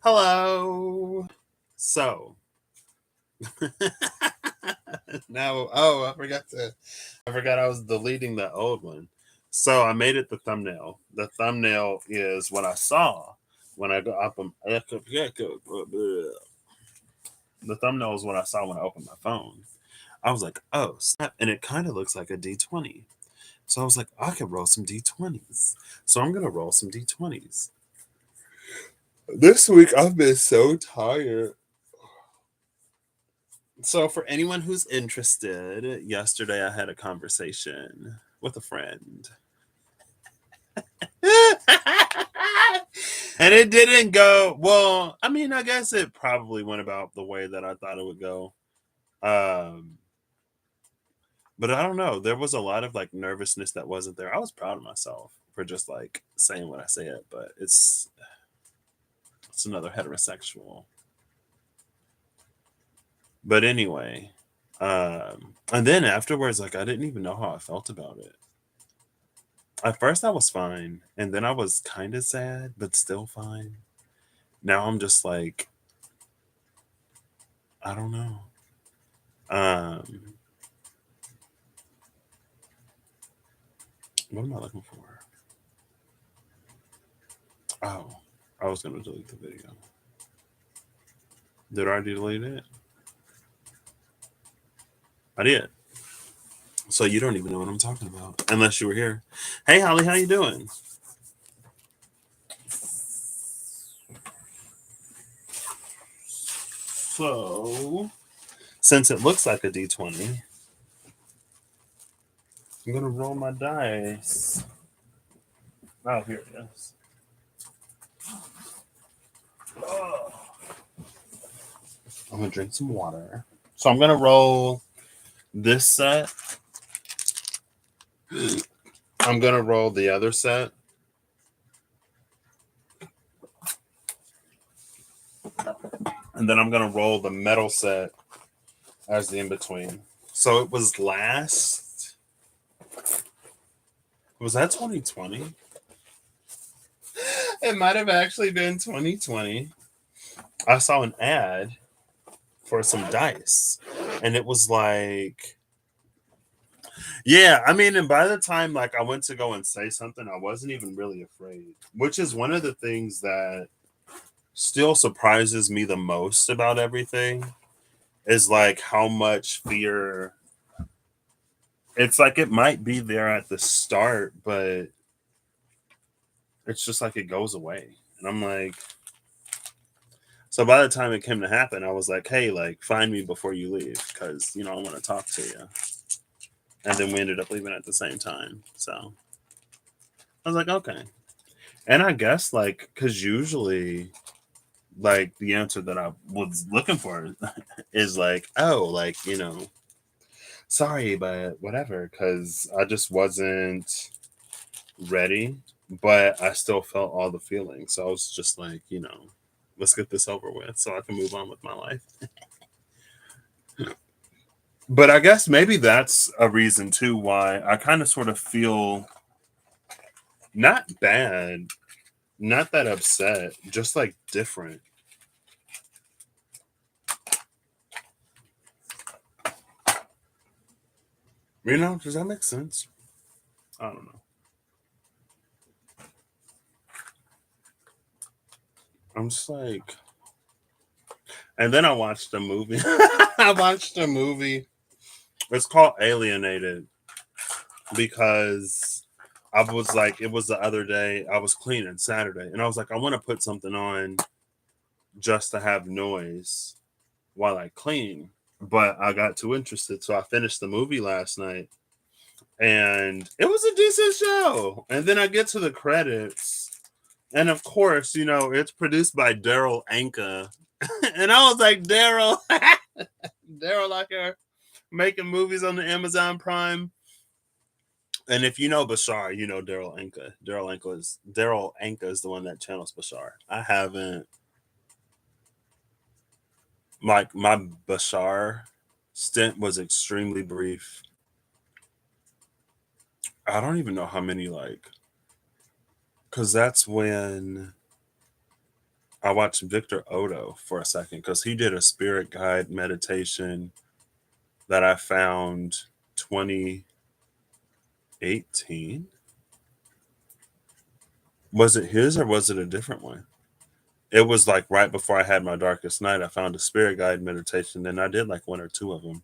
Hello. So now, I forgot I was deleting the old one. So I made it the thumbnail. The thumbnail is what I saw when I go up. The thumbnail is what I saw when I opened my phone. I was like, oh snap, and it kind of looks like a D20. So I was like, I could roll some D20s. So I'm gonna roll some D20s. This week I've been so tired. So, for anyone who's interested, yesterday I had a conversation with a friend. And it didn't go well. I mean, I guess it probably went about the way that I thought it would go. Um, but I don't know. There was a lot of like nervousness that wasn't there. I was proud of myself for just like saying what I said, but it's another heterosexual. But anyway, and then afterwards, like I didn't even know how I felt about it. At first, I was fine, and then I was kind of sad, but still fine. Now I'm just like, I don't know. Um, what am I looking for? Oh, I was gonna delete the video. Did I already delete it? I did. So you don't even know what I'm talking about, unless you were here. Hey, Holly, how you doing? So, since it looks like a D20, I'm gonna roll my dice. Oh, here it is. Oh, I'm gonna drink some water. So I'm gonna roll this set. I'm gonna roll the other set, and then I'm gonna roll the metal set as the in between. So it was last. Was that 2020? It might have actually been 2020. I saw an ad for some dice, and it was like, yeah. I mean, and by the time like I went to go and say something, I wasn't even really afraid, which is one of the things that still surprises me the most about everything is like how much fear it's like it might be there at the start, but it's just like it goes away. And I'm like, so by the time it came to happen, I was like, hey, like, find me before you leave because, I want to talk to you. And then we ended up leaving at the same time. So I was like, okay. And I guess, like, because usually, like, the answer that I was looking for is like, oh, like, sorry, but whatever, because I just wasn't ready, but I still felt all the feelings. So I was just like, let's get this over with so I can move on with my life. But I guess maybe that's a reason too why I kind of sort of feel not bad, not that upset, just like different. Does that make sense? I don't know. I'm just like, and then I watched a movie. I watched a movie. It's called Alienated because I was like, it was the other day. I was cleaning Saturday, and I was like, I want to put something on just to have noise while I clean. But I got too interested, so I finished the movie last night, and it was a decent show. And then I get to the credits, and of course, it's produced by Daryl Anka, and I was like, Daryl, Daryl Anka making movies on the Amazon Prime. And if you know Bashar, you know Daryl Anka. Daryl Anka is the one that channels Bashar. I haven't like my Bashar stint was extremely brief. I don't even know how many because that's when I watched Victor Odo for a second because he did a spirit guide meditation that I found 2018. Was it his or was it a different one? It was like right before I had my darkest night. I found a spirit guide meditation, and I did like one or two of them.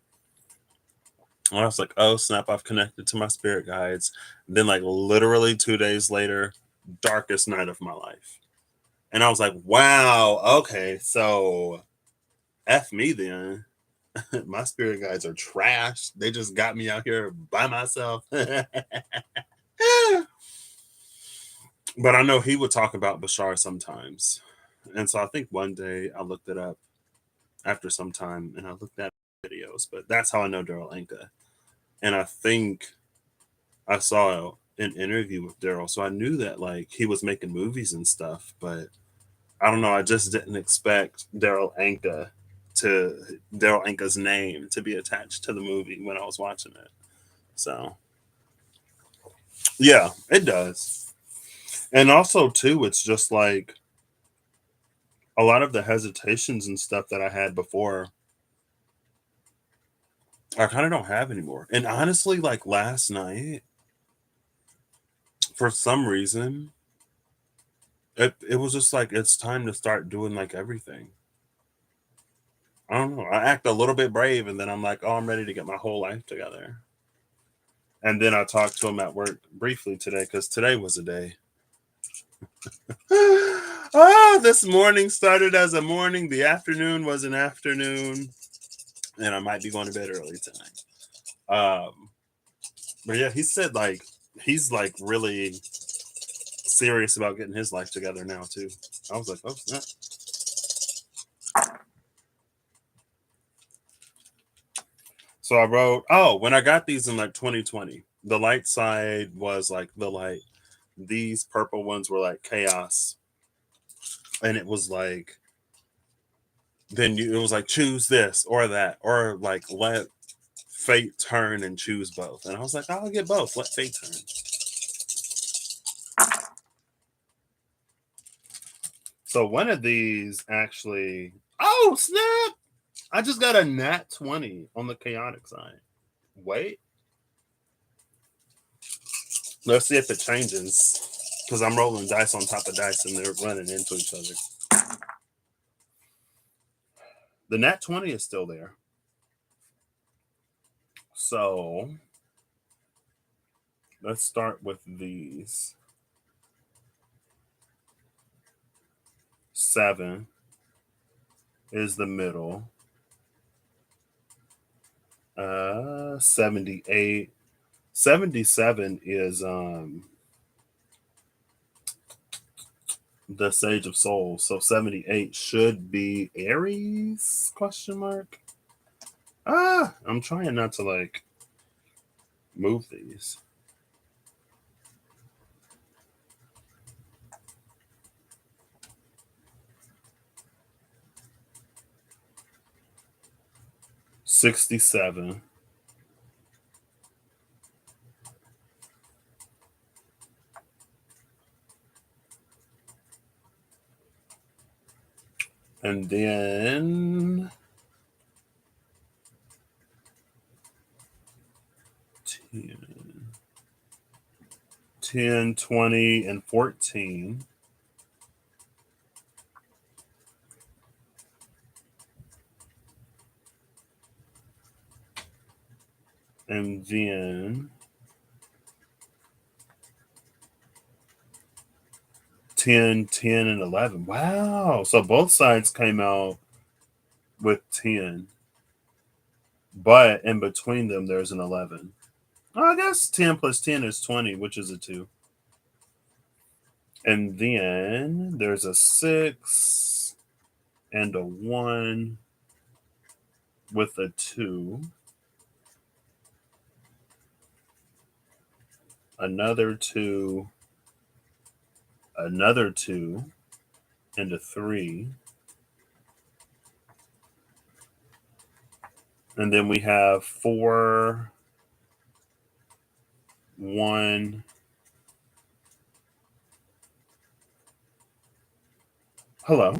And I was like, oh snap, I've connected to my spirit guides. Then, like, literally 2 days later, darkest night of my life. And I was like, wow, okay, so F me then. My spirit guides are trash. They just got me out here by myself. But I know he would talk about Bashar sometimes. And so I think one day I looked it up after some time and I looked at videos, but that's how I know Daryl Anka. And I think I saw an interview with Daryl, so I knew that like he was making movies and stuff, but I don't know, I just didn't expect Daryl Anka's name to be attached to the movie when I was watching it. So yeah, it does. And also too, it's just like a lot of the hesitations and stuff that I had before I kind of don't have anymore. And honestly, like last night, for some reason, it was just like it's time to start doing like everything. I don't know. I act a little bit brave and then I'm like, oh, I'm ready to get my whole life together. And then I talked to him at work briefly today because today was a day. Oh, this morning started as a morning. The afternoon was an afternoon. And I might be going to bed early tonight. But yeah, he said like he's like really serious about getting his life together now too. I was like, oh snap. So I wrote, oh, when I got these in like 2020, the light side was like the light. These purple ones were like chaos. And it was like, it was like choose this or that, or like let fate turn and choose both. And I was like, I'll get both. Let fate turn. So one of these actually, oh snap! I just got a nat 20 on the chaotic side. Wait, let's see if it changes because I'm rolling dice on top of dice and they're running into each other. The nat 20 is still there. So let's start with these. 7 is the middle. 78. 77 is the Sage of Souls. So 78 should be Aries? Question mark. I'm trying not to like move these. $67. And then 10, 10, 20, and 14. And then 10, 10, and 11. Wow. So both sides came out with 10. But in between them, there's an 11. I guess 10 plus 10 is 20, which is a 2. And then there's a 6 and a 1 with a 2. Another 2. Another 2. And a 3. And then we have 4, 1, Hello.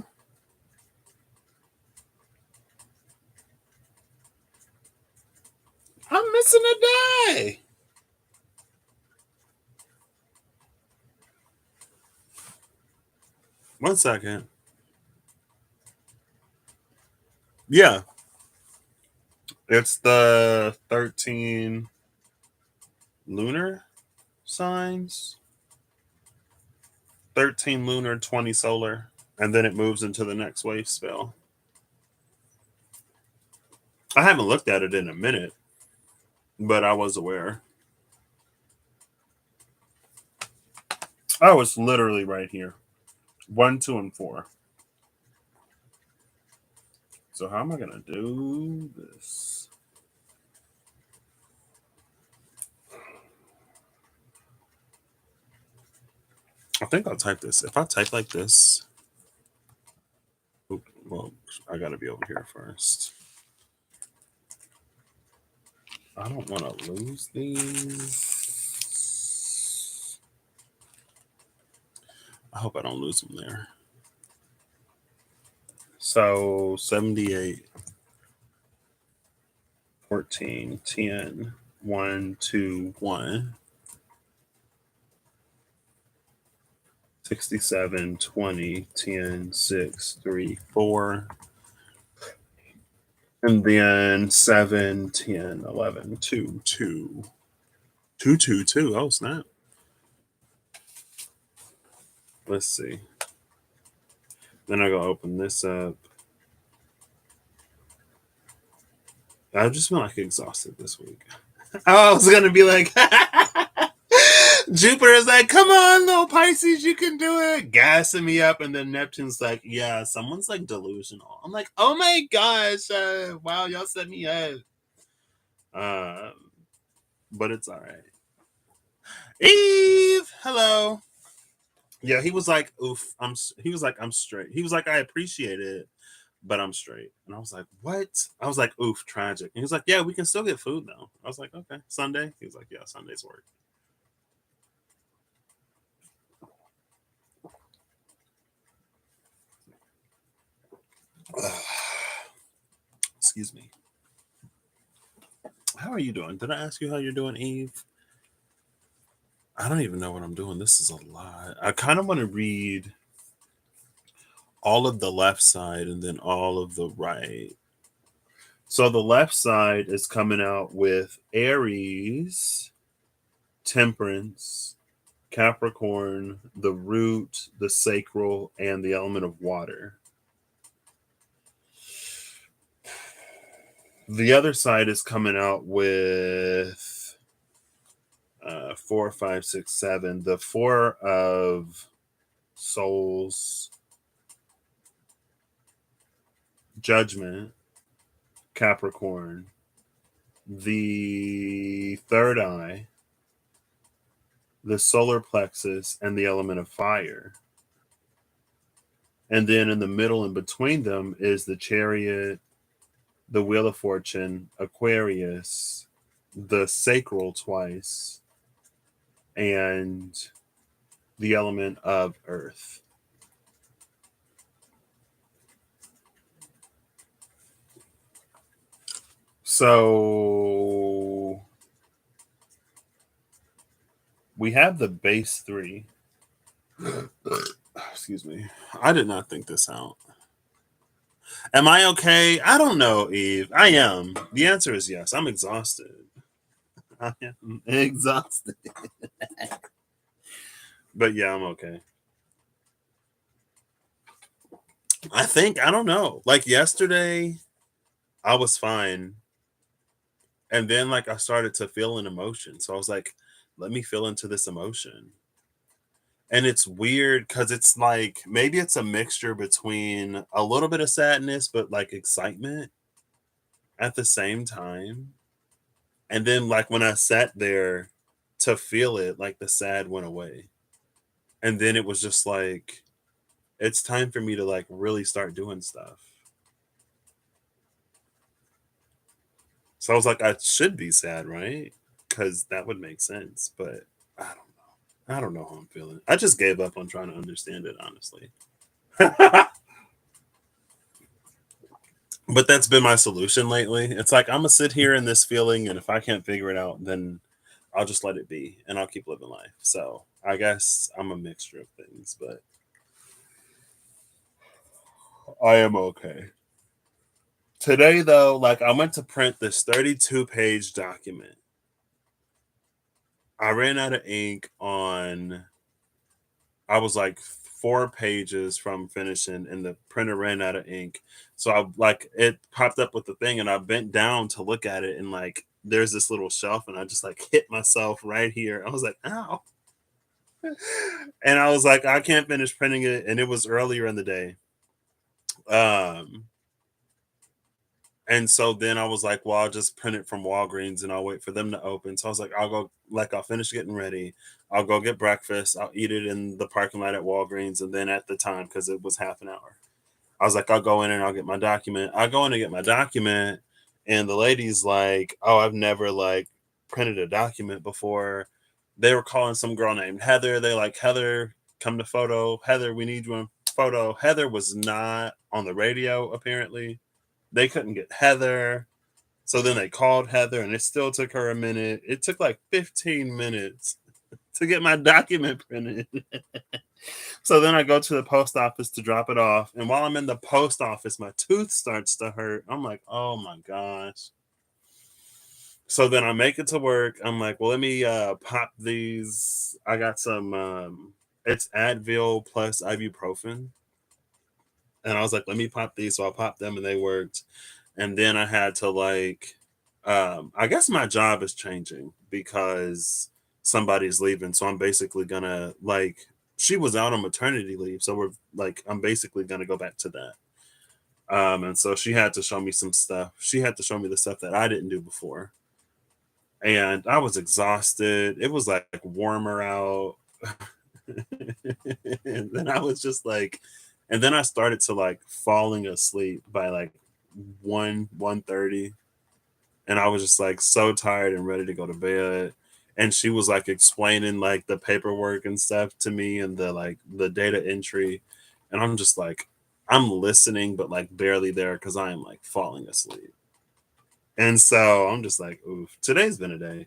I'm missing a day. One second. Yeah, it's the 13 lunar signs, 13 lunar, 20 solar, and then it moves into the next wave spell. I haven't looked at it in a minute, but I was aware. Oh, it's literally right here. 1, 2, and 4. So how am I gonna do this? I think I'll type this. If I type like this, well, I gotta be over here first. I don't want to lose these. I hope I don't lose them there. So 78, 14, 10, 1, 2, 1. 67, 20, 10, 6, 3, 4. And then 7, 10, 11, 2, 2. 2, 2, 2. Oh, snap. Let's see. Then I go open this up. I just feel like exhausted this week. I was gonna be like, Jupiter's like, come on, little Pisces, you can do it, gassing me up, and then Neptune's like, yeah, someone's like delusional. I'm like, oh my gosh, wow, y'all set me up. But it's all right. Eve, hello. Yeah, he was like, oof, He was like, I'm straight. He was like, I appreciate it, but I'm straight. And I was like, what? I was like, oof, tragic. And he was like, yeah, we can still get food though. I was like, okay, Sunday. He was like, yeah, Sunday's work. Excuse me. How are you doing? Did I ask you how you're doing, Eve? I don't even know what I'm doing. This is a lot. I kind of want to read all of the left side and then all of the right. So the left side is coming out with Aries, Temperance, Capricorn, the root, the sacral, and the element of water. The other side is coming out with 4, 5, 6, 7. The 4 of souls, judgment, Capricorn, the third eye, the solar plexus, and the element of fire. And then in the middle and between them is the chariot, the wheel of fortune, Aquarius, the sacral twice, and the element of earth. So we have the base 3. Excuse me. I did not think this out. Am I okay? I don't know, Eve. I am. The answer is yes. I'm exhausted. I am exhausted. But yeah, I'm okay. I don't know. Like yesterday, I was fine. And then like I started to feel an emotion. So I was like, let me feel into this emotion. And it's weird because it's like maybe it's a mixture between a little bit of sadness, but like excitement at the same time. And then like when I sat there to feel it, like the sad went away. And then it was just like, it's time for me to like really start doing stuff. So I was like, I should be sad, right? Because that would make sense. But I don't know. I don't know how I'm feeling. I just gave up on trying to understand it, honestly. But that's been my solution lately. It's like I'm gonna sit here in this feeling, and if I can't figure it out, then I'll just let it be, and I'll keep living life. So I guess I'm a mixture of things, but I am okay. Today, though, like I went to print this 32-page document. I ran out of ink on, I was like 4 pages from finishing, and the printer ran out of ink. So I like it popped up with the thing, and I bent down to look at it, and like there's this little shelf, and I just like hit myself right here. I was like, ow. And I was like, I can't finish printing it. And it was earlier in the day. Um, and so then I was like, well, I'll just print it from Walgreens and I'll wait for them to open. So I was like, I'll go, like, I'll finish getting ready. I'll go get breakfast. I'll eat it in the parking lot at Walgreens. And then at the time, because it was half an hour, I was like, I'll go in and I'll get my document. I go in and get my document. And the lady's like, oh, I've never like printed a document before. They were calling some girl named Heather. They like, Heather, come to photo. Heather, we need you in photo. Heather was not on the radio, apparently. They couldn't get Heather. So then they called Heather, and it still took her a minute. It took like 15 minutes to get my document printed. So then I go to the post office to drop it off. And while I'm in the post office, my tooth starts to hurt. I'm like, oh my gosh. So then I make it to work. I'm like, well, let me pop these. I got some, it's Advil plus ibuprofen. And I was like, let me pop these. So I popped them and they worked. And then I had to like, I guess my job is changing because somebody's leaving. So I'm basically gonna like, she was out on maternity leave. So we're like, I'm basically gonna go back to that. And so she had to show me some stuff. She had to show me the stuff that I didn't do before. And I was exhausted. It was like warmer out. And then I was just like, and then I started to like falling asleep by like 1:30, and I was just like so tired and ready to go to bed. And she was like explaining like the paperwork and stuff to me and the like the data entry. And I'm just like, I'm listening, but like barely there because I am like falling asleep. And so I'm just like, oof, today's been a day.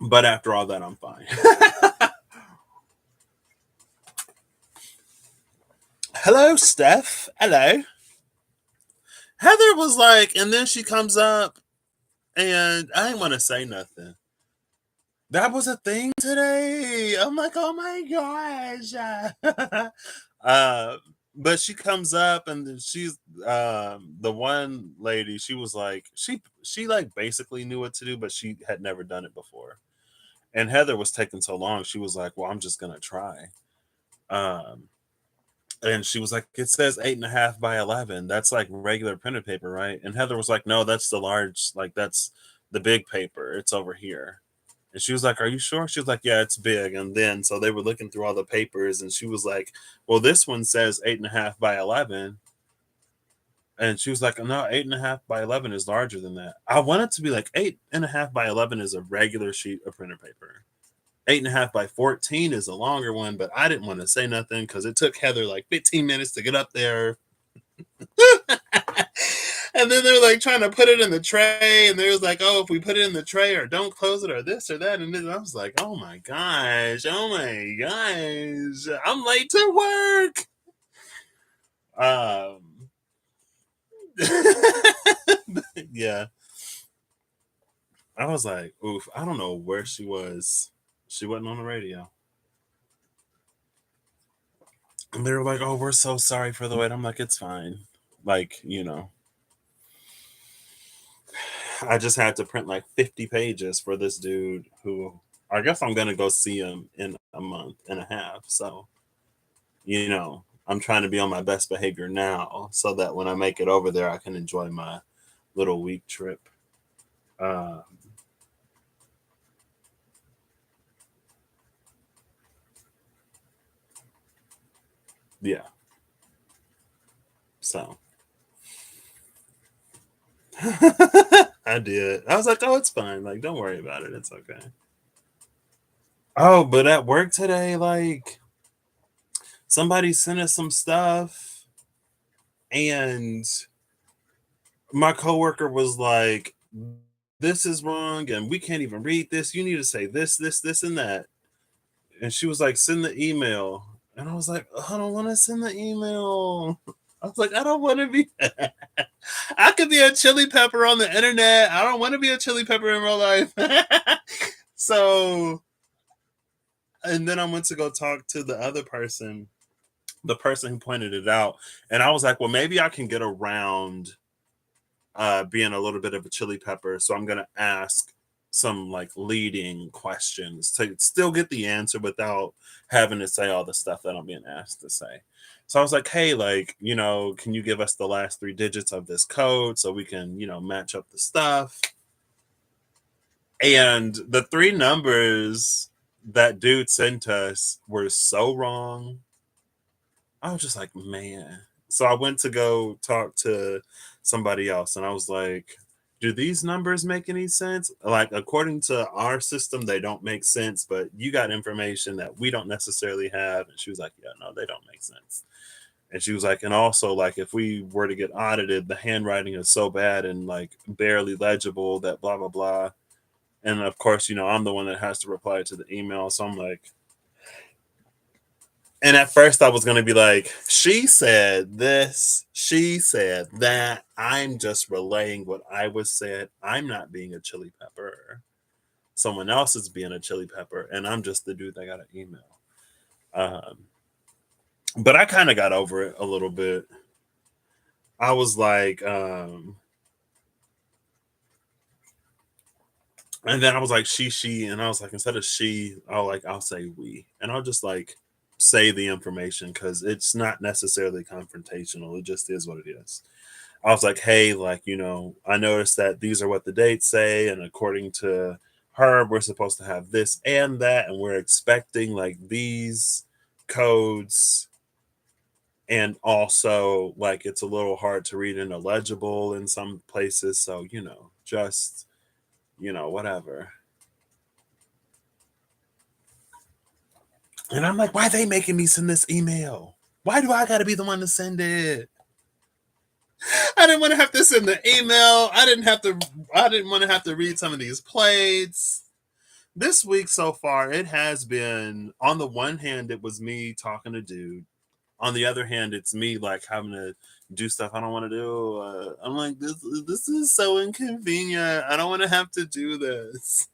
But after all that, I'm fine. Hello, Steph. Hello. Heather was like, and then she comes up, and I didn't want to say nothing. That was a thing today. I'm like, oh my gosh. uh, but she comes up, and then she's the one lady. She was like, she like basically knew what to do, but she had never done it before. And Heather was taking so long. She was like, well, I'm just gonna try. Um, and she was like, it says 8.5 by 11. That's like regular printed paper, right? And Heather was like, no, that's the large, like that's the big paper. It's over here. And she was like, are you sure? She was like, yeah, it's big. And then so they were looking through all the papers, and she was like, well, this one says 8.5 by 11. And she was like, no, 8.5 by 11 is larger than that. I wanted to be like, 8.5 by 11 is a regular sheet of printer paper. 8.5 by 14 is a longer one, but I didn't want to say nothing because it took Heather like 15 minutes to get up there. And then they were like trying to put it in the tray, and they was like, oh, if we put it in the tray or don't close it or this or that. And then I was like, oh my gosh, I'm late to work. Um, yeah, I was like, oof, I don't know where she was. She wasn't on the radio. And they were like, oh, we're so sorry for the wait. I'm like, it's fine. Like, I just had to print like 50 pages for this dude who I guess I'm going to go see him in a month and a half. So, I'm trying to be on my best behavior now so that when I make it over there, I can enjoy my little week trip. Uh, yeah. So I did. I was like, oh, it's fine. Like, don't worry about it. It's okay. Oh, but at work today, like somebody sent us some stuff, and my coworker was like, "This is wrong, and we can't even read this. You need to say this, this, this, and that." And she was like, "Send the email." And I was like, "I don't want to send the email." I was like, "I don't want to be." I could be a chili pepper on the internet. I don't want to be a chili pepper in real life. So, and then I went to go talk to the other person, the person who pointed it out, and I was like, "Well, maybe I can get around being a little bit of a chili pepper. So I'm gonna ask some like leading questions to still get the answer without having to say all the stuff that I'm being asked to say." So I was like, "Hey, like, can you give us the last three digits of this code so we can, match up the stuff?" And the three numbers that dude sent us were so wrong. I was just like, man. So I went to go talk to somebody else, and I was like, "Do these numbers make any sense? Like, according to our system, they don't make sense, but you got information that we don't necessarily have." And she was like, "Yeah, no, they don't make sense." And she was like, "And also, like, if we were to get audited, the handwriting is so bad and like barely legible that blah, blah, blah." And of course, I'm the one that has to reply to the email. So I'm like, and at first, I was going to be like, "She said this, she said that. I'm just relaying what I was said. I'm not being a chili pepper. Someone else is being a chili pepper, and I'm just the dude that got an email." Um, but I kind of got over it a little bit. I was like, and then I was like, she, and I was like, instead of she, I'll say we, and I'll just like say the information because it's not necessarily confrontational. It just is what it is. I was like, "Hey, like, I noticed that these are what the dates say, and according to her, we're supposed to have this and that, and we're expecting like these codes, and also like it's a little hard to read and illegible in some places, so just whatever." And I'm like, "Why are they making me send this email? Why do I got to be the one to send it?" I didn't want to have to send the email. I didn't want to have to read some of these plates. This week so far, it has been, on the one hand, it was me talking to dude. On the other hand, it's me like having to do stuff I don't want to do. I'm like, this is so inconvenient. I don't want to have to do this.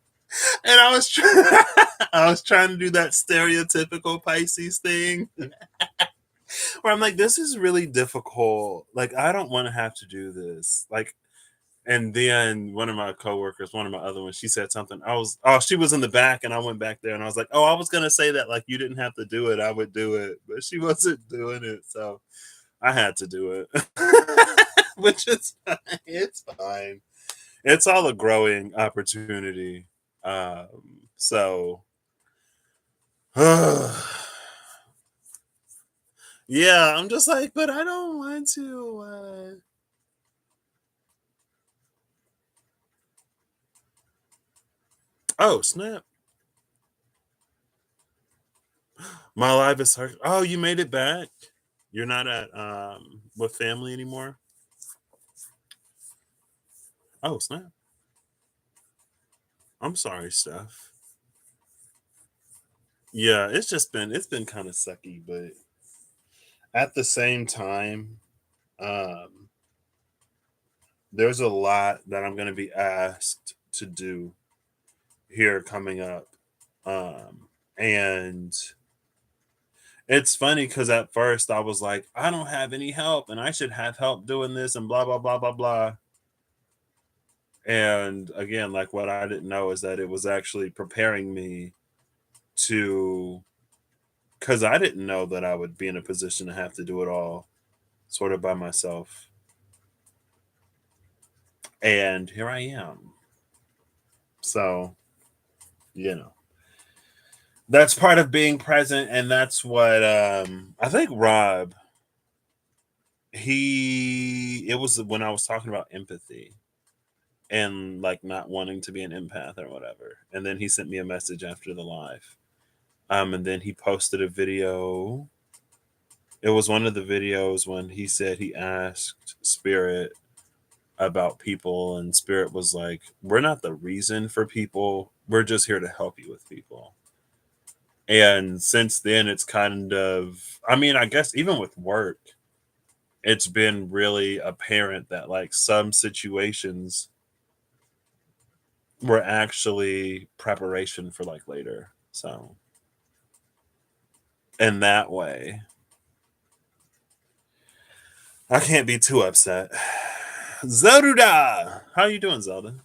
And I was trying, I was trying to do that stereotypical Pisces thing where I'm like, this is really difficult. Like, I don't want to have to do this. Like, and then one of my coworkers, one of my other ones, she said something. She was in the back, and I went back there, and I was like, "Oh, I was gonna say that like you didn't have to do it. I would do it," but she wasn't doing it, so I had to do it, which is fine. It's fine. It's all a growing opportunity. So, yeah, I'm just like, but I don't want to. Oh snap! My life is hard. Oh, you made it back. You're not at with family anymore. Oh snap! I'm sorry, Steph. Yeah, it's been kind of sucky, but at the same time, um, there's a lot that I'm going to be asked to do here coming up, and it's funny because at first I was like, I don't have any help, and I should have help doing this, and blah blah blah blah blah. And again, like what I didn't know is that it was actually preparing me to, because I didn't know that I would be in a position to have to do it all sort of by myself. And here I am. So, you know, that's part of being present. And that's what I think Rob, it was when I was talking about empathy and like not wanting to be an empath or whatever. And then he sent me a message after the live. And then he posted a video. It was one of the videos when he said he asked Spirit about people, and Spirit was like, "We're not the reason for people. We're just here to help you with people." And since then, it's kind of, I mean, I guess even with work, it's been really apparent that like some situations were actually preparation for like later. So, in that way, I can't be too upset. Zelda, how you doing, Zelda?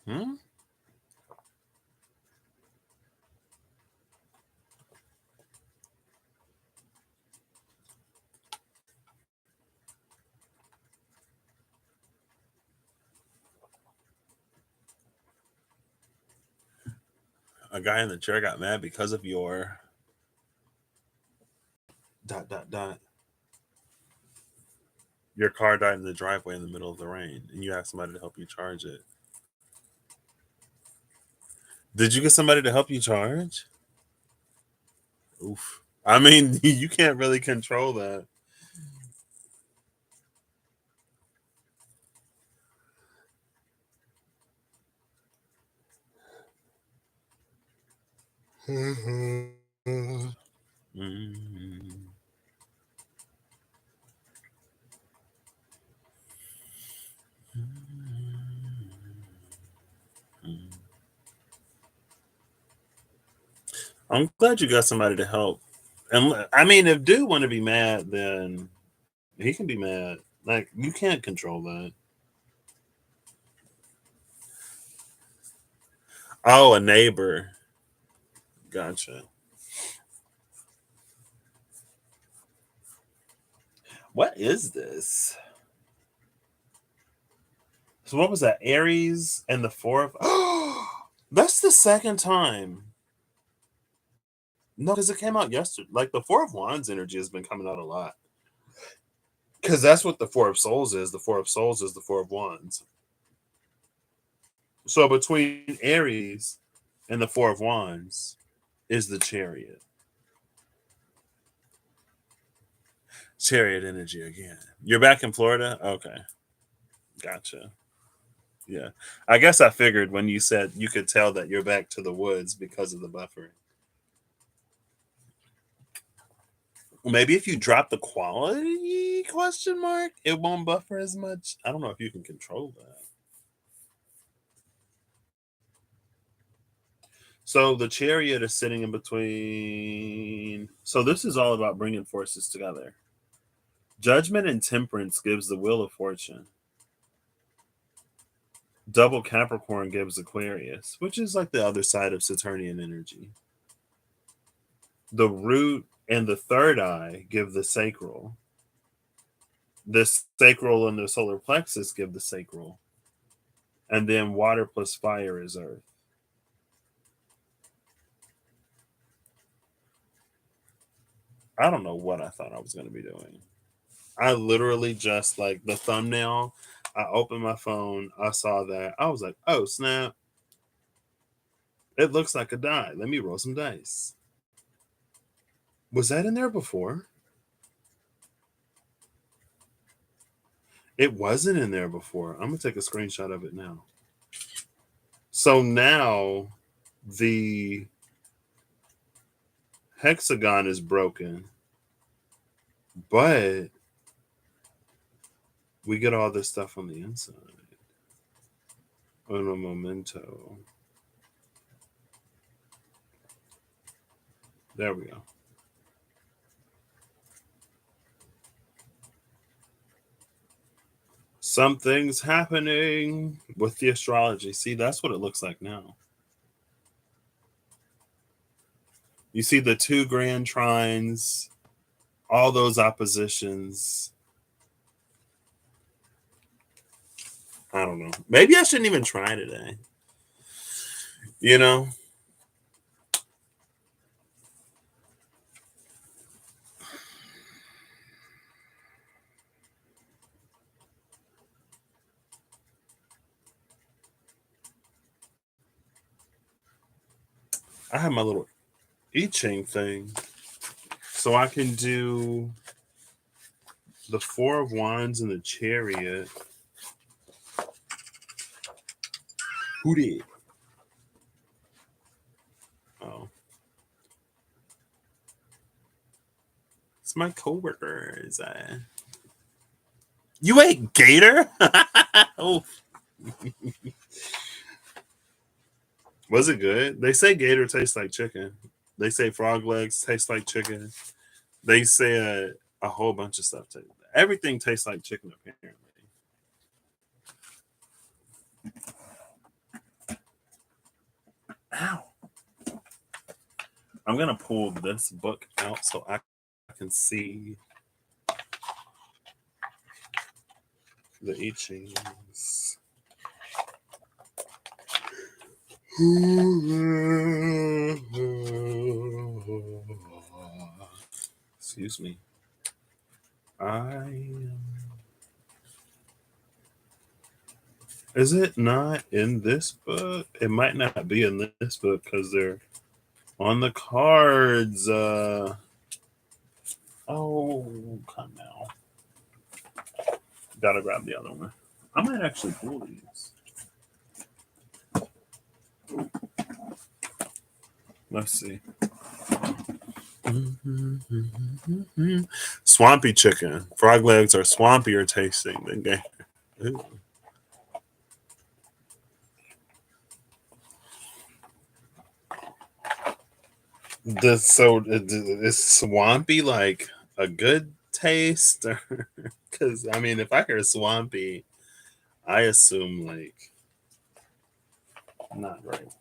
Hmm? A guy in the chair got mad because of your dot dot dot. Your car died in the driveway in the middle of the rain, and you asked somebody to help you charge it. Did you get somebody to help you charge? Oof. I mean, you can't really control that. Mm. I'm glad you got somebody to help. And I mean, if dude want to be mad, then he can be mad. Like you can't control that. Oh, a neighbor. Gotcha. What is this? So what was that? Aries and the fourth. That's the second time. No, because it came out yesterday. Like the Four of Wands energy has been coming out a lot. Because that's what the Four of Souls is. The Four of Souls is the Four of Wands. So between Aries and the Four of Wands is the Chariot. Chariot energy again. You're back in Florida? Okay. Gotcha. Yeah. I guess I figured when you said you could tell that you're back to the woods because of the buffering. Maybe if you drop the quality question mark, it won't buffer as much. I don't know if you can control that. So the chariot is sitting in between. So this is all about bringing forces together. Judgment and temperance gives the wheel of fortune. Double Capricorn gives Aquarius, which is like the other side of Saturnian energy. The root and the third eye give the sacral. The sacral and the solar plexus give the sacral. And then water plus fire is earth. I don't know what I thought I was going to be doing. I literally just like the thumbnail. I opened my phone. I saw that. I was like, oh, snap. It looks like a die. Let me roll some dice. Was that in there before? It wasn't in there before. I'm going to take a screenshot of it now. So now the hexagon is broken, but we get all this stuff on the inside. On a memento. There we go. Something's happening with the astrology. See, that's what it looks like now. You see the two grand trines, all those oppositions. I don't know. Maybe I shouldn't even try today. You know? I have my little I Ching thing. So I can do the Four of Wands and the Chariot. Who did? Oh, it's my coworkers. You ate gator? Oh, was it good? They say gator tastes like chicken. They say frog legs taste like chicken. They say a whole bunch of stuff. Everything tastes like chicken, apparently. Ow. I'm going to pull this book out so I can see the I Chings. Excuse me. Is it not in this book? It might not be in this book because they're on the cards. Oh, come now. Gotta grab the other one. I might actually pull these. Let's see. Swampy chicken. Frog legs are swampier tasting than gator. Is swampy like a good taste? Because I mean, if I hear swampy, I assume like not right.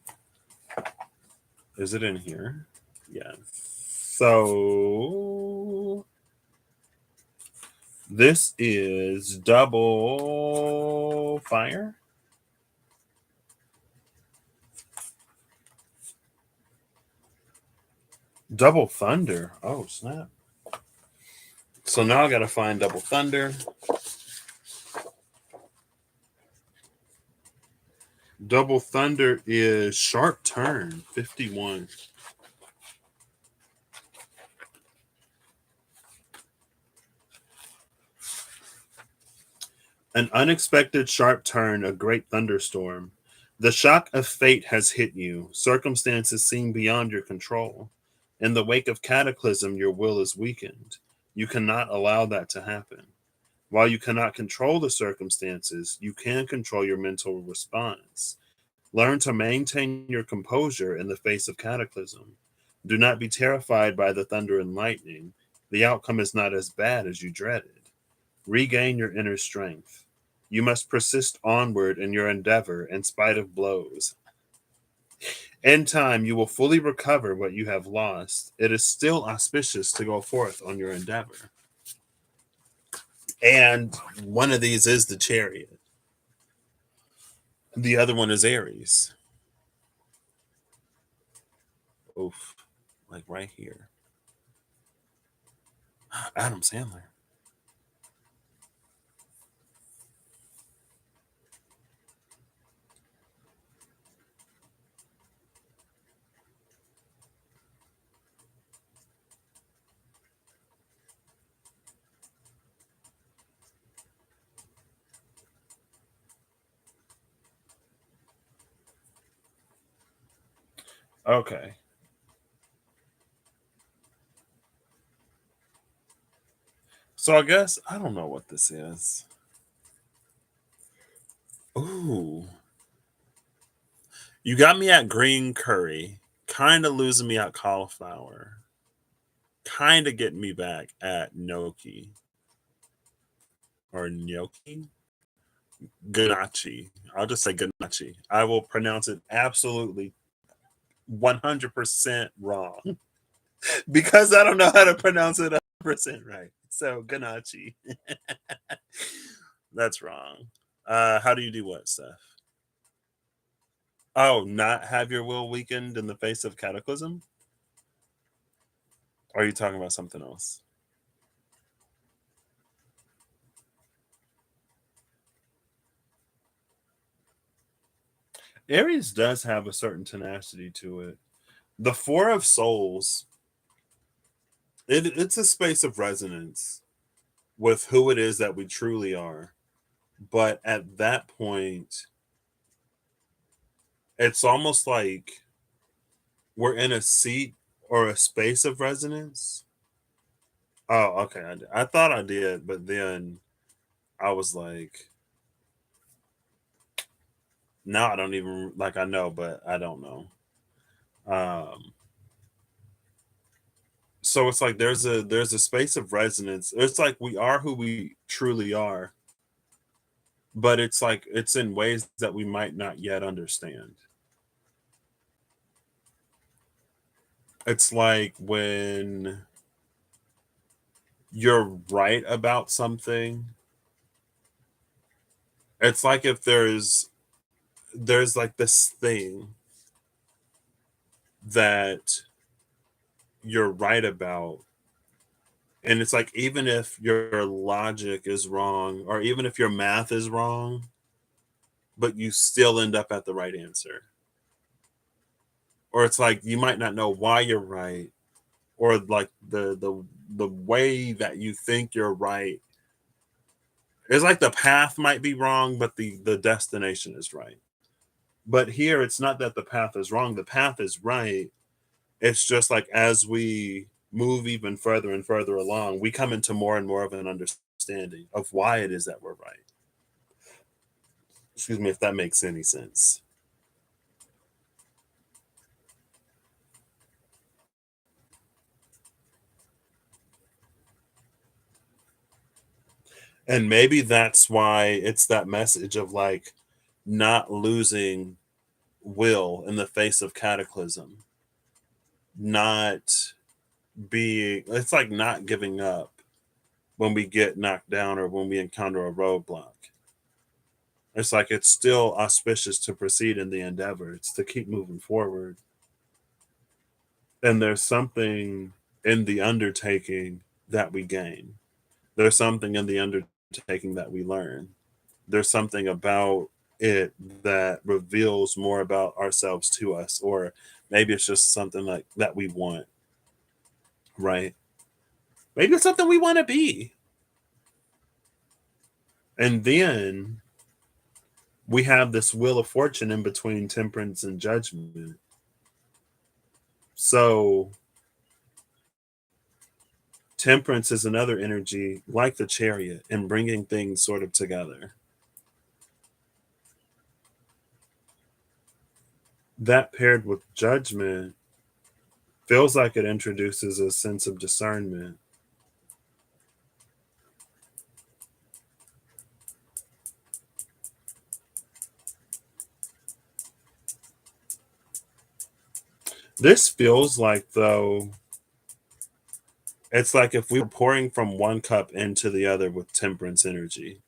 Is it in here? Yes. So this is double fire. Double thunder. Oh snap. So now I gotta find double thunder. Double thunder is sharp turn 51. An unexpected sharp turn, a great thunderstorm. The shock of fate has hit you, circumstances seem beyond your control. In the wake of cataclysm, your will is weakened. You cannot allow that to happen. While you cannot control the circumstances, you can control your mental response. Learn to maintain your composure in the face of cataclysm. Do not be terrified by the thunder and lightning. The outcome is not as bad as you dreaded. Regain your inner strength. You must persist onward in your endeavor in spite of blows. In time, you will fully recover what you have lost. It is still auspicious to go forth on your endeavor. And one of these is the Chariot. The other one is Aries. Oof. Like right here. Adam Sandler. Okay. So I guess I don't know what this is. Ooh. You got me at green curry. Kind of losing me at cauliflower. Kind of getting me back at gnocchi or gnocchi. Ganache. I'll just say ganache. I will pronounce it absolutely 100% wrong because I don't know how to pronounce it 100% right. So ganache. That's wrong. How do you do what, Steph? Oh, not have your will weakened in the face of cataclysm? Or are you talking about something else? Aries does have a certain tenacity to it. The Four of Souls, it's a space of resonance with who it is that we truly are. But at that point, it's almost like we're in a seat or a space of resonance. Oh, okay. I thought I did, but then I was like, now I don't even like I know, but I don't know. Um, so it's like there's a space of resonance. It's like we are who we truly are, but it's like it's in ways that we might not yet understand. It's like when you're right about something, it's like if there's like this thing that you're right about, and it's like even if your logic is wrong or even if your math is wrong, but you still end up at the right answer. Or it's like you might not know why you're right, or like the way that you think you're right. It's like the path might be wrong, but the destination is right. But here it's not that the path is wrong, the path is right. It's just like as we move even further and further along, we come into more and more of an understanding of why it is that we're right. Excuse me if that makes any sense. And maybe that's why it's that message of like not losing will in the face of cataclysm, not being, it's like not giving up when we get knocked down or when we encounter a roadblock. It's like it's still auspicious to proceed in the endeavor. It's to keep moving forward. And there's something in the undertaking that we gain. There's something in the undertaking that we learn. There's something about it that reveals more about ourselves to us, or maybe it's just something like that we want, right? Maybe it's something we want to be. And then we have this wheel of fortune in between temperance and judgment. So temperance is another energy like the chariot and bringing things sort of together. That paired with judgment feels like it introduces a sense of discernment. This feels like, though, it's like if we were pouring from one cup into the other with temperance energy.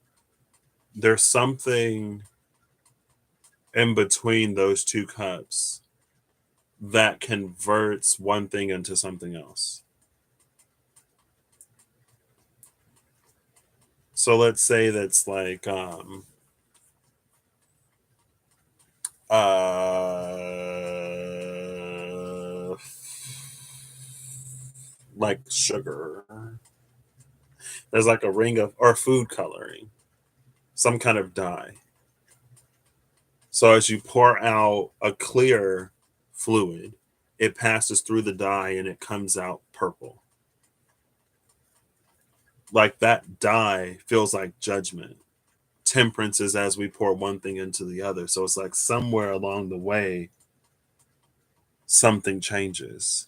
There's something in between those two cups that converts one thing into something else. So let's say that's uh like sugar. There's like a ring of or food coloring, some kind of dye. So as you pour out a clear fluid, it passes through the dye and it comes out purple. Like that dye feels like judgment. Temperance is as we pour one thing into the other. So it's like somewhere along the way, something changes.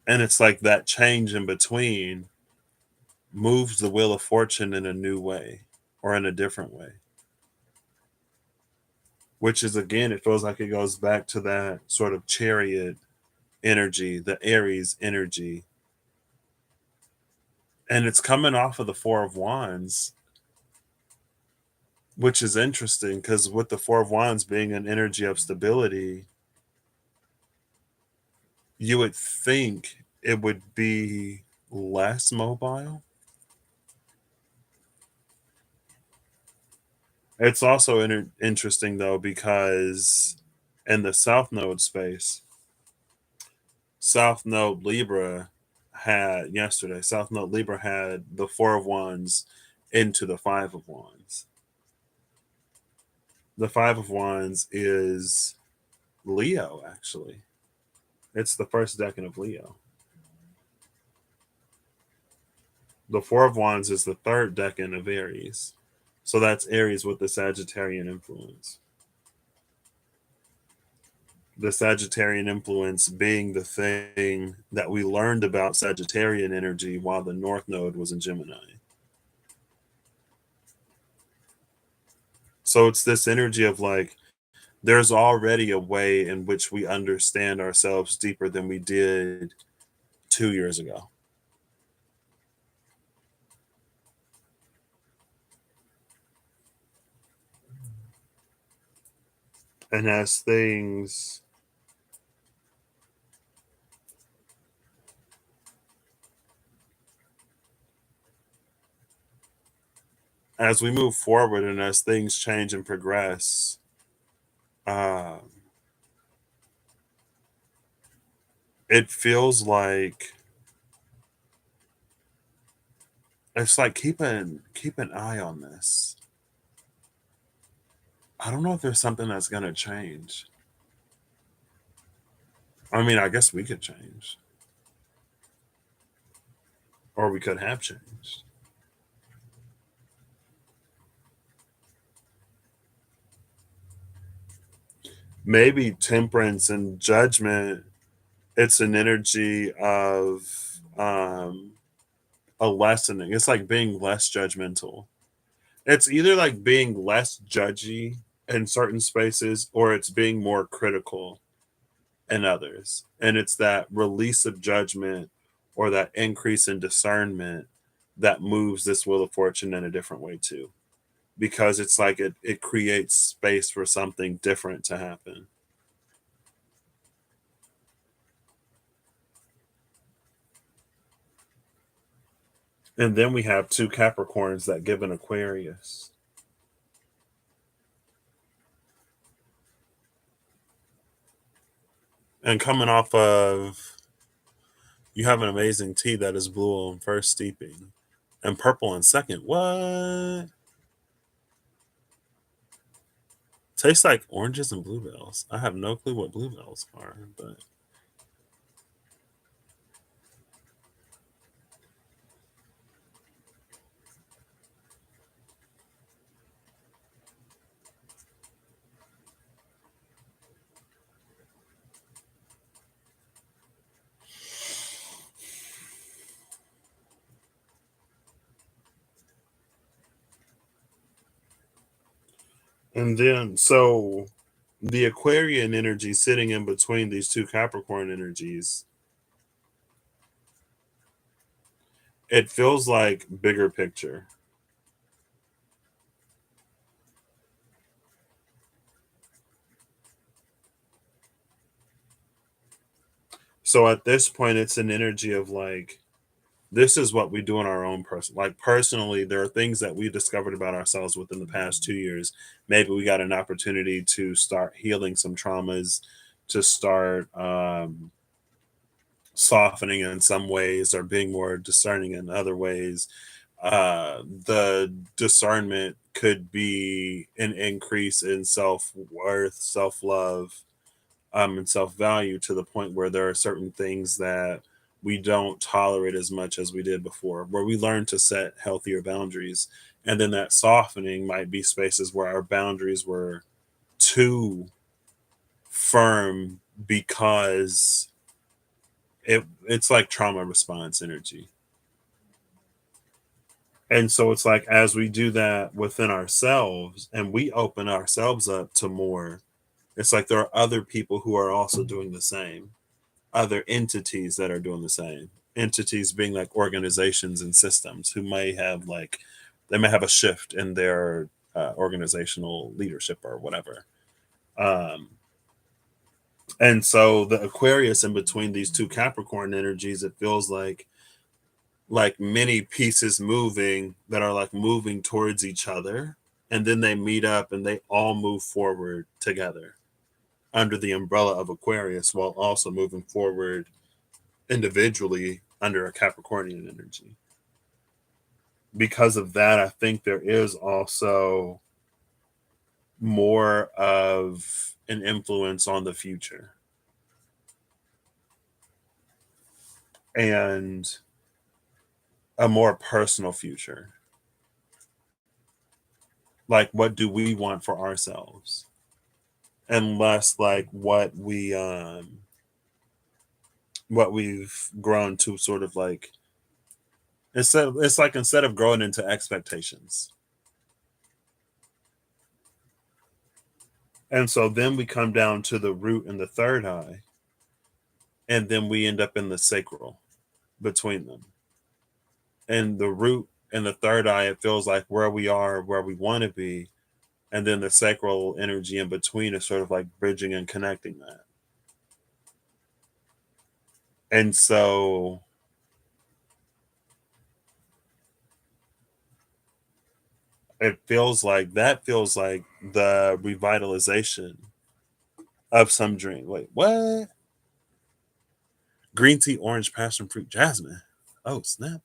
And it's like that change in between moves the wheel of fortune in a new way or in a different way. Which is again, it feels like it goes back to that sort of chariot energy, the Aries energy. And it's coming off of the Four of Wands, which is interesting because with the Four of Wands being an energy of stability, you would think it would be less mobile. It's also interesting though because In the South Node space, South Node Libra South Node Libra had the Four of Wands into the Five of Wands. The Five of Wands is Leo, actually. It's the first decan of Leo. The Four of Wands is the third decan of Aries. So that's Aries with the Sagittarian influence. The Sagittarian influence being the thing that we learned about Sagittarian energy while the North Node was in Gemini. So it's this energy of like, there's already a way in which we understand ourselves deeper than we did 2 years ago. And as we move forward and as things change and progress, uh, it feels like it's like keep an eye on this. I don't know if there's something that's gonna change. I mean, I guess we could change, or we could have changed. Maybe temperance and judgment. It's an energy of um, a lessening. It's like being less judgmental. It's either like being less judgy in certain spaces, or it's being more critical in others. And it's that release of judgment or that increase in discernment that moves this wheel of fortune in a different way too. Because it's like it creates space for something different to happen. And then we have two Capricorns that give an Aquarius. And coming off of, you have an amazing tea that is blue on first steeping and purple on second. What? Tastes like oranges and bluebells. I have no clue what bluebells are, but and then so the Aquarian energy sitting in between these two Capricorn energies, it feels like bigger picture. So at this point, it's an energy of like, this is what we do in our own person. Like personally, there are things that we discovered about ourselves within the past 2 years. Maybe we got an opportunity to start healing some traumas, to start softening in some ways, or being more discerning in other ways. The discernment could be an increase in self worth, self love, and self value, to the point where there are certain things that we don't tolerate as much as we did before, where we learn to set healthier boundaries. And then that softening might be spaces where our boundaries were too firm, because it's like trauma response energy. And so it's like, as we do that within ourselves and we open ourselves up to more, it's like there are other people who are also doing the same, other entities that are doing the same. Entities being like organizations and systems who may have like, they may have a shift in their organizational leadership or whatever. Um, and so the Aquarius in between these two Capricorn energies, it feels like many pieces moving that are like moving towards each other, and then they meet up and they all move forward together. under the umbrella of Aquarius while also moving forward individually under a Capricornian energy. Because of that, I think there is also more of an influence on the future and a more personal future. Like, what do we want for ourselves? And less like what we've grown to sort of like instead of growing into expectations. And so then we come down to the root and the third eye, and then we end up in the sacral between them. And the root and the third eye, it feels like where we are, where we want to be. And then the sacral energy in between is sort of like bridging and connecting that. And so feels like the revitalization of some drink. Wait, what? Green tea, orange, passion fruit, jasmine. Oh, snap.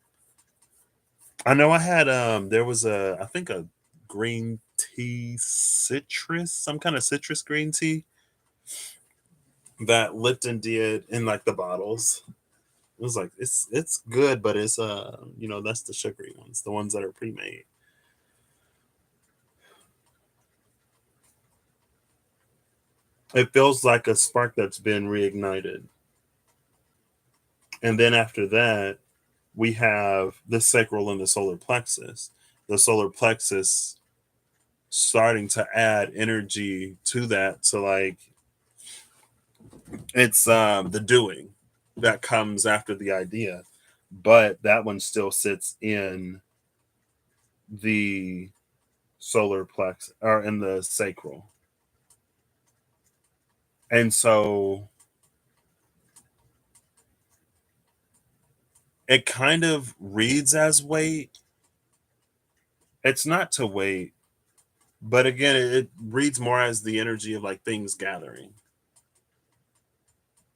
I know I had there was I think a green tea citrus, some kind of citrus green tea that Lipton did in like the bottles. It was like it's good, but it's that's the sugary ones, the ones that are pre-made. It feels like a spark that's been reignited. And then after that, we have the sacral and the solar plexus. The solar plexus starting to add energy to that. So like it's the doing that comes after the idea, but that one still sits in the solar plex or in the sacral. And so it kind of reads as weight. It's not to wait, but again, it reads more as the energy of like things gathering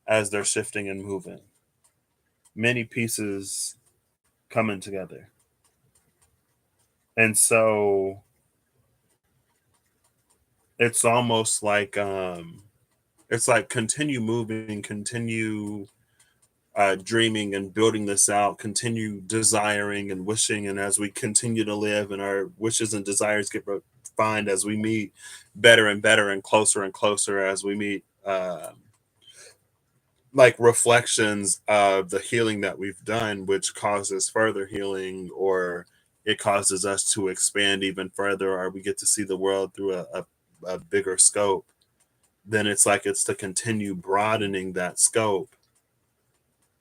as they're shifting and moving. Many pieces coming together. And so it's almost like it's like continue moving, continue dreaming and building this out, continue desiring and wishing. And as we continue to live and our wishes and desires get refined as we meet better and better and closer as we meet like reflections of the healing that we've done, which causes further healing or it causes us to expand even further or we get to see the world through a bigger scope, then it's like it's to continue broadening that scope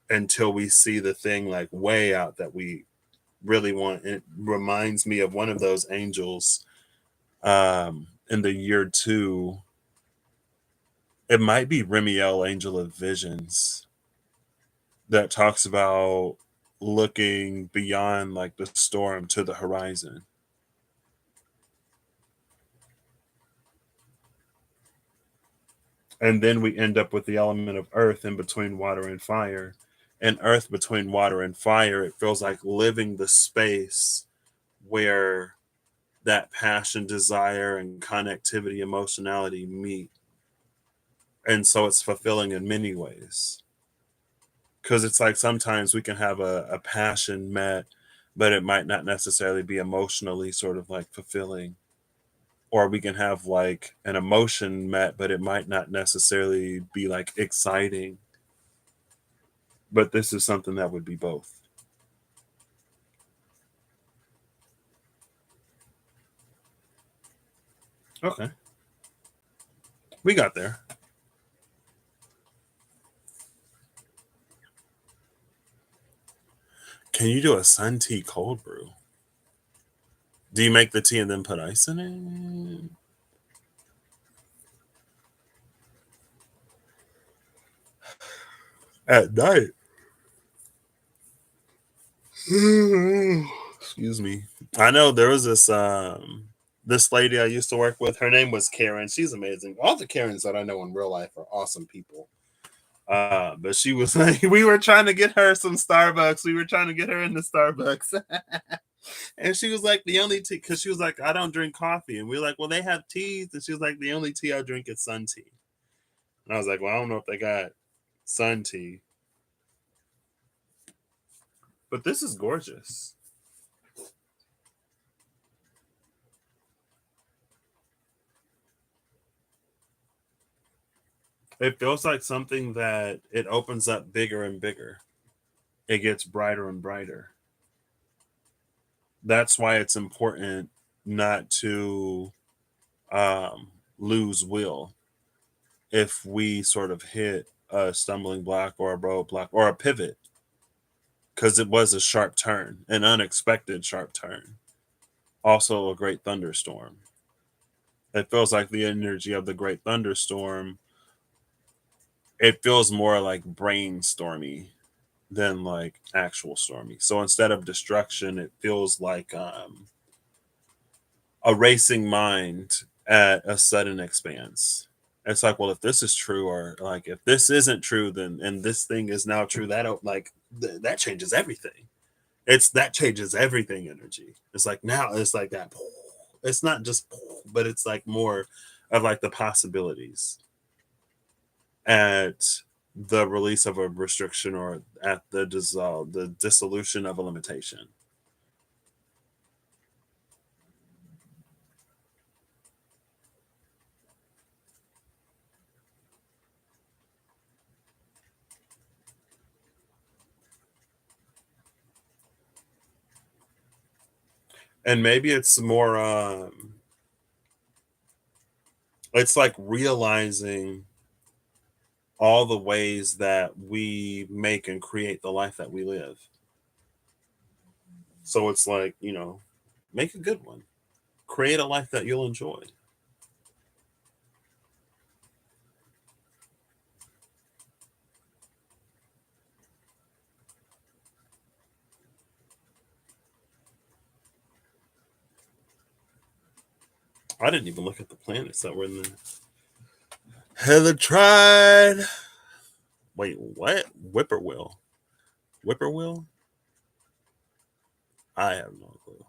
until we see the thing like way out that we really want. It reminds me of one of those angels in the year two. It might be Remiel, Angel of Visions, that talks about looking beyond like the storm to the horizon. And then we end up with the element of earth in between water and fire. And earth between water and fire, it feels like living the space where that passion, desire, and connectivity, emotionality meet. And so it's fulfilling in many ways. Because it's like sometimes we can have a passion met, but it might not necessarily be emotionally sort of like fulfilling. Or we can have like an emotion met, but it might not necessarily be like exciting. But this is something that would be both. Okay. We got there. Can you do a sun tea cold brew? Do you make the tea and then put ice in it? At night. Excuse me. I know there was this This lady I used to work with, her name was Karen. She's amazing. All the Karens that I know in real life are awesome people. But she was like, we were trying to get her some Starbucks. We were trying to get her into Starbucks. And she was like, the only tea, because she was like, I don't drink coffee. And we were like, well, they have teas. And she was like, the only tea I drink is sun tea. And I was like, well, I don't know if they got sun tea. But this is gorgeous. It feels like something that it opens up bigger and bigger. It gets brighter and brighter. That's why it's important not to lose will if we sort of hit a stumbling block or a roadblock or a pivot, because it was a sharp turn, an unexpected sharp turn, also a great thunderstorm. It feels like the energy of the great thunderstorm. It feels more like brainstormy than like actual stormy. So instead of destruction, it feels like a racing mind at a sudden expanse. It's like, well, if this is true, or like if this isn't true, then and this thing is now true, that like that changes everything. It's that changes everything energy. It's like now it's like that. It's not just, but it's like more of like the possibilities at the release of a restriction or at the dissolution of a limitation. And maybe it's more it's like realizing all the ways that we make and create the life that we live. So it's like, make a good one. Create a life that you'll enjoy. I didn't even look at the planets that were in there. Heather tried. Wait, what? Whippoorwill. Whippoorwill? I have no clue.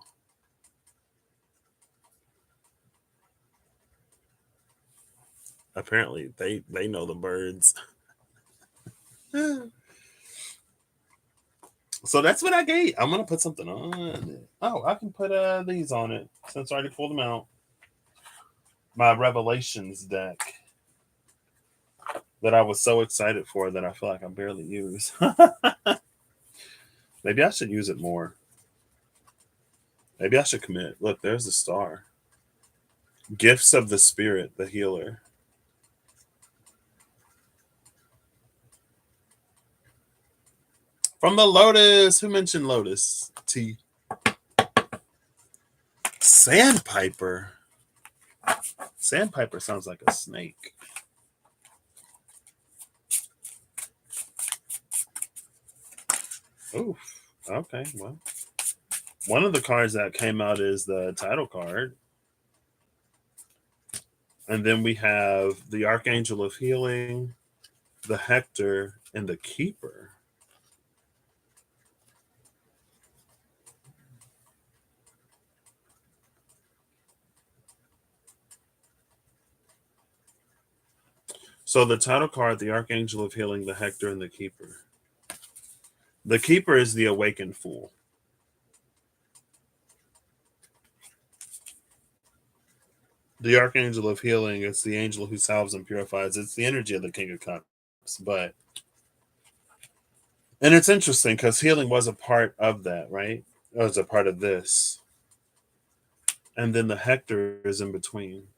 Apparently, they know the birds. So that's what I gave. I'm gonna put something on it. Oh, I can put these on it since I already pulled them out. My Revelations deck that I was so excited for that I feel like I barely use. Maybe I should use it more. Maybe I should commit. Look, there's the star. Gifts of the Spirit, the healer. From the Lotus. Who mentioned Lotus? T. Sandpiper. Sandpiper sounds like a snake. Oof. Okay, well. One of the cards that came out is the title card. And then we have the Archangel of Healing, the Hector, and the Keeper. So the title card, the Archangel of Healing, the Hector, and the Keeper. The Keeper is the awakened fool. The Archangel of Healing is the angel who salves and purifies. It's the energy of the King of Cups. But and it's interesting because healing was a part of that, right? It was a part of this. And then the Hector is in between.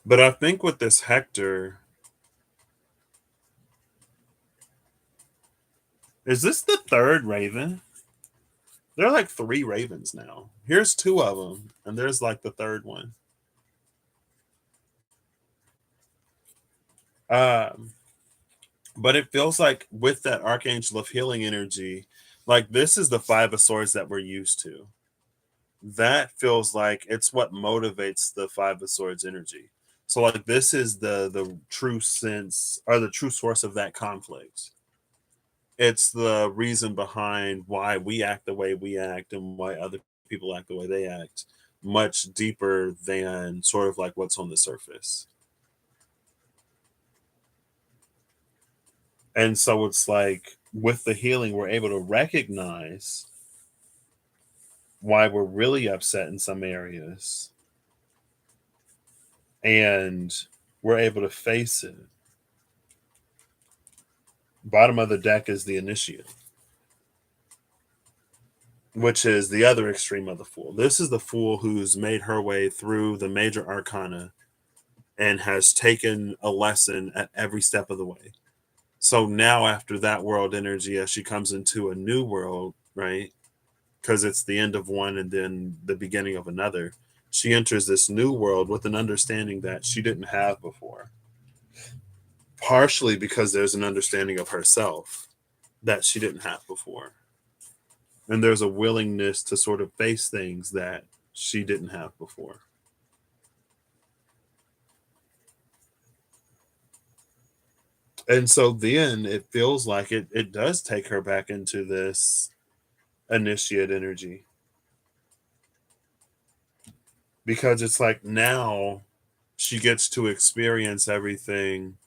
But I think with this Hector, is this the third Raven? There are like three Ravens now. Here's two of them, and there's like the third one. Um, but it feels like with that Archangel of Healing energy, like this is the Five of Swords that we're used to. that feels like it's what motivates the Five of Swords energy. So like this is the true sense or the true source of that conflict. It's the reason behind why we act the way we act and why other people act the way they act, much deeper than sort of like what's on the surface. And so it's like with the healing, we're able to recognize why we're really upset in some areas, and we're able to face it. Bottom of the deck is the initiate, which is the other extreme of the fool. This is the fool who's made her way through the major arcana and has taken a lesson at every step of the way. So now, after that world energy, as she comes into a new world, right? Because it's the end of one and then the beginning of another, she enters this new world with an understanding that she didn't have before. Partially because there's an understanding of herself that she didn't have before. And there's a willingness to sort of face things that she didn't have before. And so then it feels like it does take her back into this initiate energy, because it's like now she gets to experience everything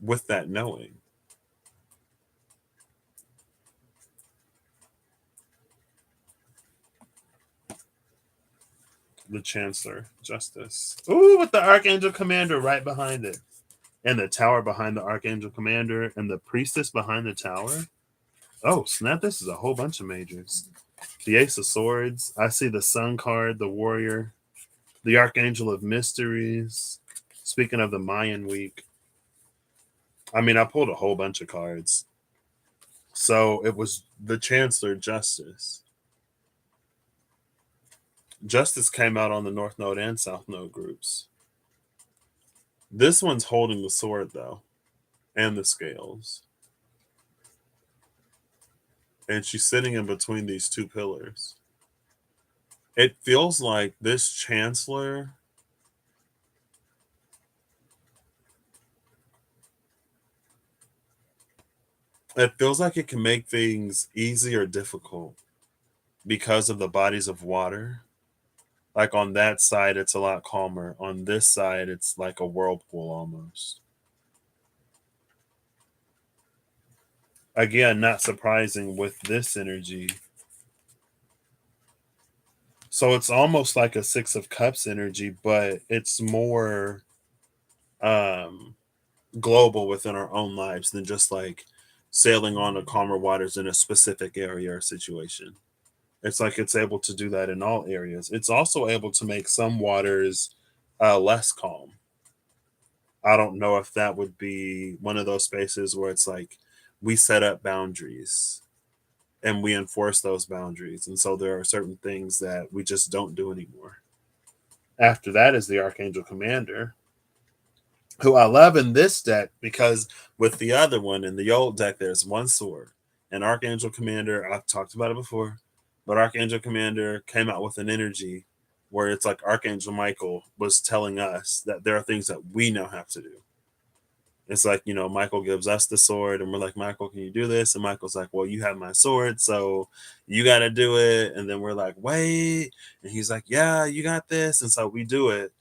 with that knowing. The Chancellor, Justice. Ooh, with the Archangel Commander right behind it. And the tower behind the Archangel Commander and the Priestess behind the tower. Oh, snap. This is a whole bunch of majors. The Ace of Swords. I see the Sun card, the Warrior, the Archangel of Mysteries. Speaking of the Mayan week, I mean, I pulled a whole bunch of cards. So it was the Chancellor, Justice. Justice came out on the North Node and South Node groups. This one's holding the sword, though, and the scales. And she's sitting in between these two pillars. It feels like this Chancellor it feels like it can make things easy or difficult because of the bodies of water. Like on that side, it's a lot calmer. On this side, it's like a whirlpool almost. Again, not surprising with this energy. So it's almost like a Six of Cups energy, but it's more um global within our own lives than just like sailing on the calmer waters in a specific area or situation. It's like it's able to do that in all areas. It's also able to make some waters less calm. I don't know if that would be one of those spaces where it's like we set up boundaries and we enforce those boundaries. And so there are certain things that we just don't do anymore. After that is the Archangel Commander, who I love in this deck because with the other one in the old deck, there's one sword. And Archangel Commander, I've talked about it before, but Archangel Commander came out with an energy where it's like Archangel Michael was telling us that there are things that we now have to do. It's like, Michael gives us the sword and we're like, Michael, can you do this? And Michael's like, well, you have my sword, so you got to do it. And then we're like, wait. And he's like, yeah, you got this. And so we do it.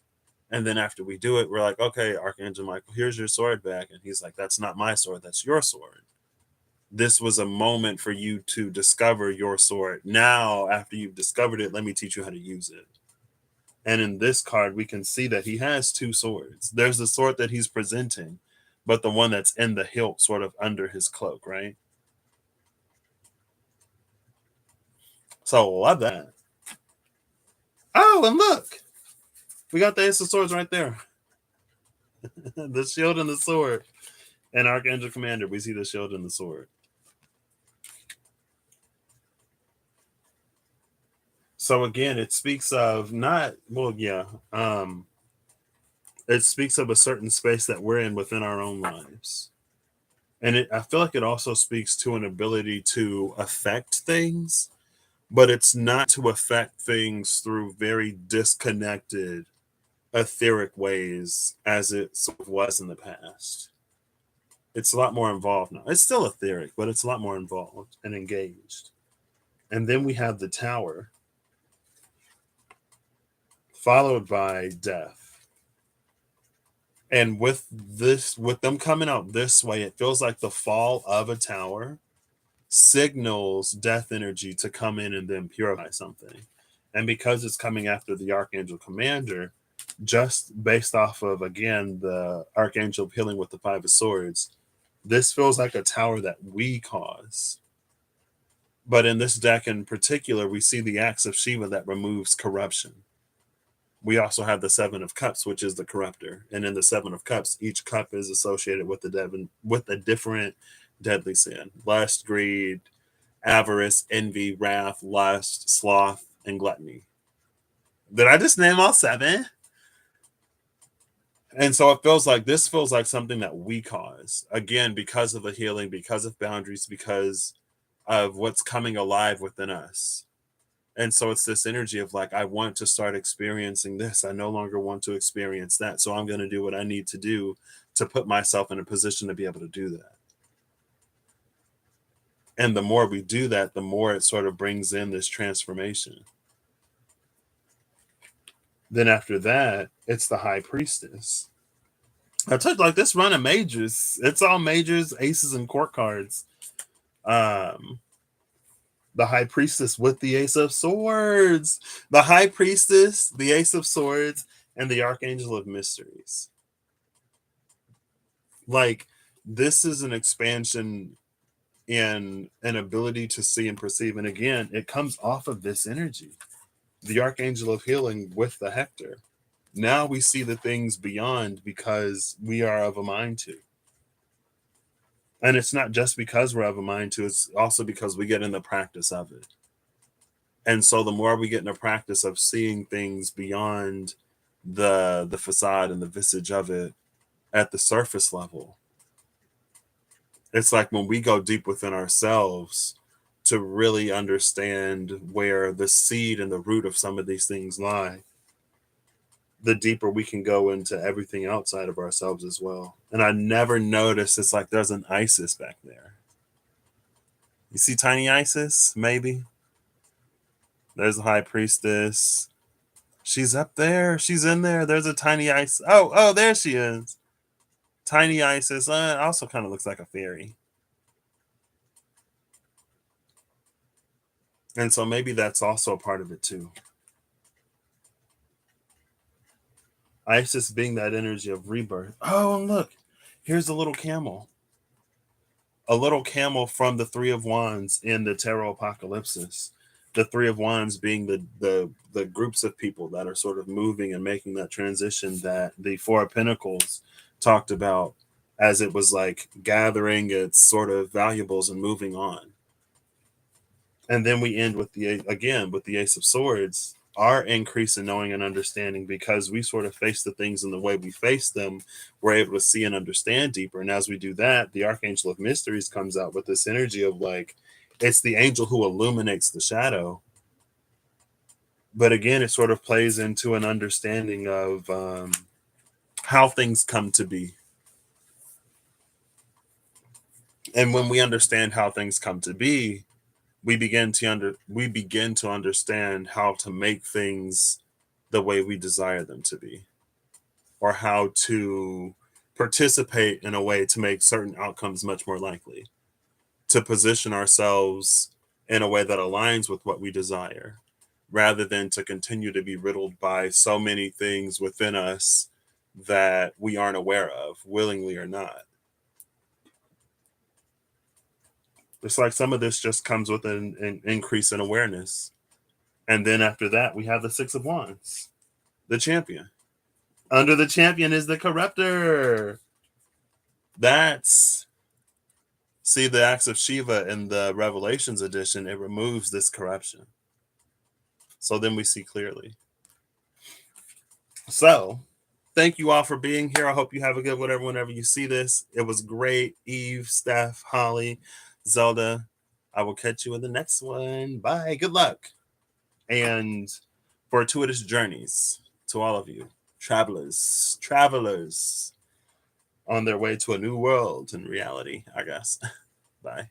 And then after we do it, we're like, okay, Archangel Michael, here's your sword back. And he's like, that's not my sword, that's your sword. This was a moment for you to discover your sword. Now, after you've discovered it, let me teach you how to use it. And in this card, we can see that he has two swords. There's the sword that he's presenting, but the one that's in the hilt, sort of under his cloak, right? So love that. Oh, and look, we got the Ace of Swords right there. The shield and the sword. And Archangel Commander, we see the shield and the sword. So again, it speaks of not well, yeah. It speaks of a certain space that we're in within our own lives. And I feel like it also speaks to an ability to affect things but it's not to affect things through very disconnected, etheric ways as it sort of was in the past. It's a lot more involved now. It's still etheric, but it's a lot more involved and engaged. And then we have the tower, followed by death. And with this, with them coming out this way, it feels like the fall of a tower signals death energy to come in and then purify something. And because it's coming after the Archangel Commander, just based off of, again, the Archangel appealing with the Five of Swords, this feels like a tower that we cause. But in this deck in particular, we see the axe of Shiva that removes corruption. We also have the Seven of Cups, which is the corruptor. And in the Seven of Cups, each cup is associated with with a different deadly sin: lust, greed, avarice, envy, wrath, lust, sloth, and gluttony. Did I just name all seven? And so it feels like this feels like something that we cause, again, because of the healing, because of boundaries, because of what's coming alive within us. And so it's this energy of like, I want to start experiencing this. I no longer want to experience that. So I'm going to do what I need to do to put myself in a position to be able to do that. And the more we do that, the more it sort of brings in this transformation. Then after that, it's the High Priestess. I took like this run of majors. It's all majors, aces, and court cards. Um, the High Priestess with the Ace of Swords, the High Priestess, the Ace of Swords, and the Archangel of Mysteries. Like, this is an expansion in an ability to see and perceive. And again, it comes off of this energy, the Archangel of Healing with the Hector. Now we see the things beyond because we are of a mind to. And it's not just because we're of a mind to, it's also because we get in the practice of it. And so the more we get in the practice of seeing things beyond the facade and the visage of it at the surface level, it's like when we go deep within ourselves to really understand where the seed and the root of some of these things lie, the deeper we can go into everything outside of ourselves as well. And I never noticed, it's like there's an Isis back there. You see tiny Isis? Maybe. There's a High Priestess. She's up there. She's in there. There's a tiny Isis. Oh, there she is. Tiny Isis. Also kind of looks like a fairy. And so maybe that's also a part of it too. Isis being that energy of rebirth. Oh, and look, here's a little camel. A little camel from the Three of Wands in the Tarot Apocalypsis. The Three of Wands being the groups of people that are sort of moving and making that transition that the Four of Pentacles talked about, as it was like gathering its sort of valuables and moving on. And then we end with the Ace of Swords, our increase in knowing and understanding, because we sort of face the things in the way we face them, we're able to see and understand deeper. And as we do that, the Archangel of Mysteries comes out with this energy of like, it's the angel who illuminates the shadow. But again, it sort of plays into an understanding of how things come to be. And when we understand how things come to be, we begin to understand how to make things the way we desire them to be, or how to participate in a way to make certain outcomes much more likely, to position ourselves in a way that aligns with what we desire, rather than to continue to be riddled by so many things within us that we aren't aware of, willingly or not. It's like some of this just comes with an increase in awareness. And then after that, we have the Six of Wands, the champion. Under the champion is the corruptor. That's, see, the acts of Shiva in the Revelations edition, it removes this corruption. So then we see clearly. So thank you all for being here. I hope you have a good whatever whenever you see this. It was great. Eve, Steph, Holly, Zelda. I will catch you in the next one. Bye. Good luck. And fortuitous journeys to all of you, travelers on their way to a new world and reality, I guess. Bye.